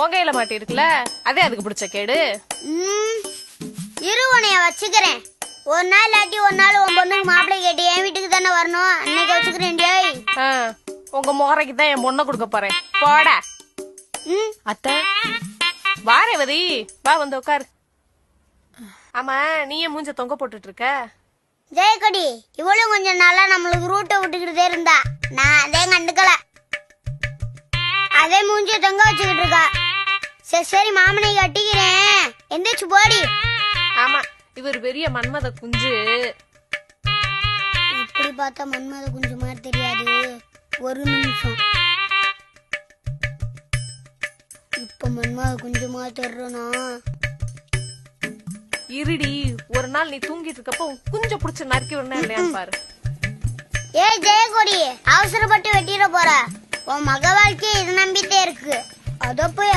உங்கையில மாட்டி இருக்குல்ல, அதே அதுக்கு பிடிச்ச கேடு. இருவனைய வச்சுக்கிறேன். ஒரு நாள் இல்லாட்டி ஒரு நாள் உன் பொண்ணுக்கு மாப்பிள்ளை கேட்டு என் வீட்டுக்கு தானே வரணும். அன்னைக்கு வச்சுக்கிறேன். உங்க முறைக்கு தான் என் பொண்ணை கொடுக்க போறேன். போடா. அத்தை வாரேவதி, வா வந்து உட்காரு. ஆமா, நீ ஏன் மூஞ்ச தொங்க போட்டுட்டு இருக்க? ஜெயக்கொடி இவளும் கொஞ்சம் நாளா நம்மளுக்கு ரூட்டை விட்டுக்கிட்டே இருந்தா. நான் அதே கண்டுக்கல. அதே மூஞ்சிய தொங்க வச்சுக்கிட்டு இருக்கா. சரி சரி மாமனை கட்டிக்கிறேன். எந்திரிச்சு போடி. ஆமா, இவர் பெரிய மன்மத குஞ்சு. இப்படி பார்த்தா மன்மத குஞ்சு மாதிரி தெரியாது. ஒரு நிமிஷம். இப்ப மன்மத குஞ்சு மாதிரி தெரிறனா? இருடி, ஒரு நாள் நீ தூங்கிட்டு இருக்கப்போ குஞ்ச புடிச்சு நறுக்கி விடணும் இல்லையான்னு பாரு. ஏய் ஜெயக்கொடி, அவசரப்பட்டு வெட்டிட போற. உன் மக வாழ்க்கை இது நம்பிட்டே இருக்கு. அத போய்